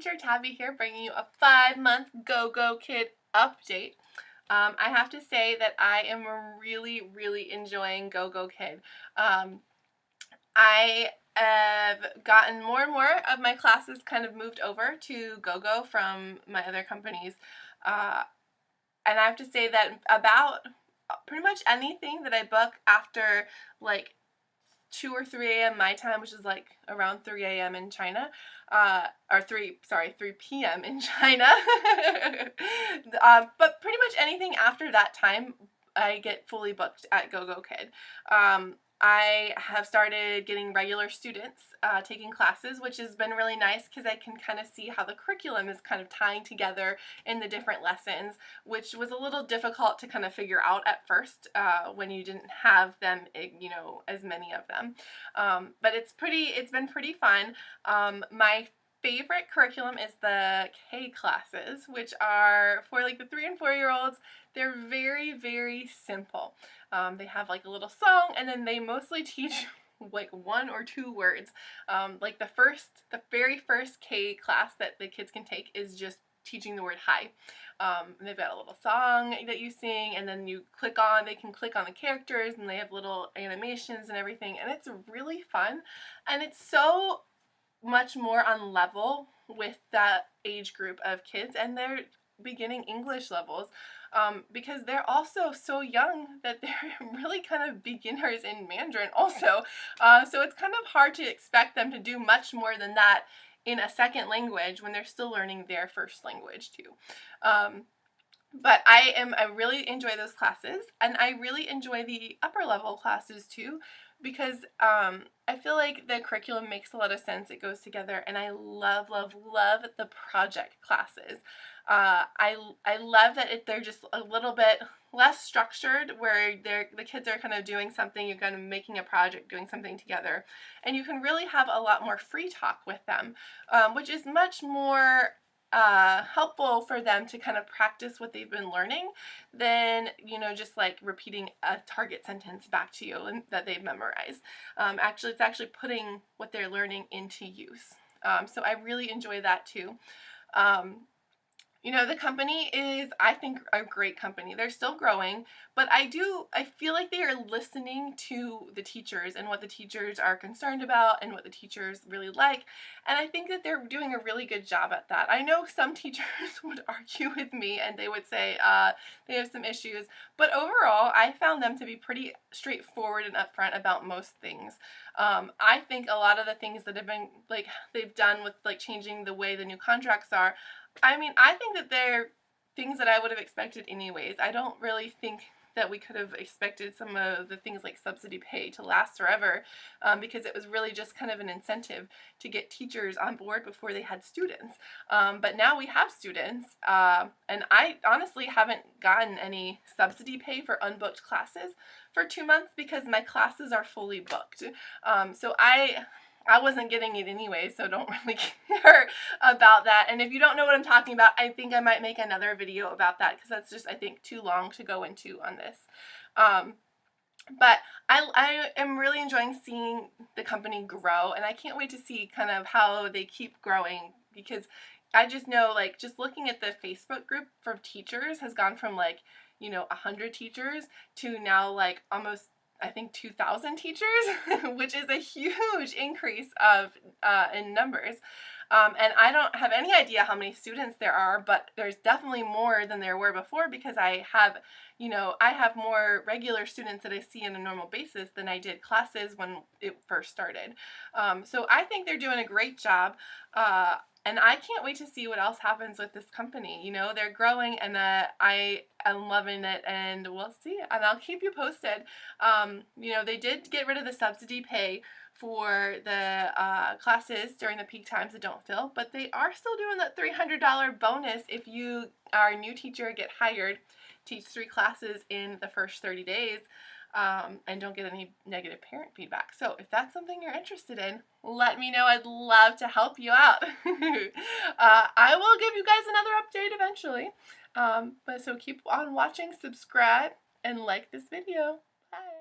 teacher Tabby here, bringing you a 5-month GoGoKid update. I have to say that I am really enjoying GoGoKid. I have gotten more and more of my classes kind of moved over to GoGo from my other companies, and I have to say that about pretty much anything that I book after like 2 or 3 a.m. my time, which is like around 3 a.m. in China, or 3 p.m. in China. But pretty much anything after that time, I get fully booked at GoGoKid. I have started getting regular students taking classes, which has been really nice because I can kind of see how the curriculum is kind of tying together in the different lessons, which was a little difficult to kind of figure out at first when you didn't have them, as many of them. But it's been pretty fun. My favorite curriculum is the K classes, which are for like the 3 and 4-year-olds. They're very simple. They have like a little song, and then they mostly teach like 1 or 2 words. Like the very first K class that the kids can take is just teaching the word hi. And they've got a little song that you sing, and then they can click on the characters, and they have little animations and everything, and it's really fun, and it's so much more on level with that age group of kids and their beginning English levels, because they're also so young that they're really kind of beginners in Mandarin also. So it's kind of hard to expect them to do much more than that in a second language when they're still learning their first language too. But I really enjoy those classes, and I really enjoy the upper level classes too, because I feel like the curriculum makes a lot of sense. It goes together, and I love the project classes. I love that they're just a little bit less structured, where the kids are kind of doing something, you're kind of making a project, doing something together, and you can really have a lot more free talk with them, which is much more helpful for them to kind of practice what they've been learning than, just like repeating a target sentence back to you and that they've memorized. It's actually putting what they're learning into use. So I really enjoy that too. The company is, I think, a great company. They're still growing, but I feel like they are listening to the teachers and what the teachers are concerned about and what the teachers really like, and I think that they're doing a really good job at that. I know some teachers would argue with me and they would say they have some issues, but overall I found them to be pretty straightforward and upfront about most things. I think a lot of the things that they've done with like changing the way the new contracts are, I think that they're things that I would have expected anyways. I don't really think that we could have expected some of the things like subsidy pay to last forever, because it was really just kind of an incentive to get teachers on board before they had students. But now we have students, and I honestly haven't gotten any subsidy pay for unbooked classes for 2 months because my classes are fully booked. So I wasn't getting it anyway, so don't really care about that. And if you don't know what I'm talking about, I think I might make another video about that, because that's just, I think, too long to go into on this. But I am really enjoying seeing the company grow, and I can't wait to see kind of how they keep growing, because I just know, like, just looking at the Facebook group for teachers has gone from 100 teachers to now like almost, I think, 2,000 teachers, which is a huge increase in numbers. And I don't have any idea how many students there are, but there's definitely more than there were before, because I have more regular students that I see on a normal basis than I did classes when it first started. So I think they're doing a great job. And I can't wait to see what else happens with this company. They're growing, and I am loving it, and we'll see. And I'll keep you posted. They did get rid of the subsidy pay for the classes during the peak times that don't fill, but they are still doing that $300 bonus if you are a new teacher, get hired, teach 3 classes in the first 30 days. And don't get any negative parent feedback. So if that's something you're interested in, let me know. I'd love to help you out. I will give you guys another update eventually. But so keep on watching, subscribe, and like this video. Bye.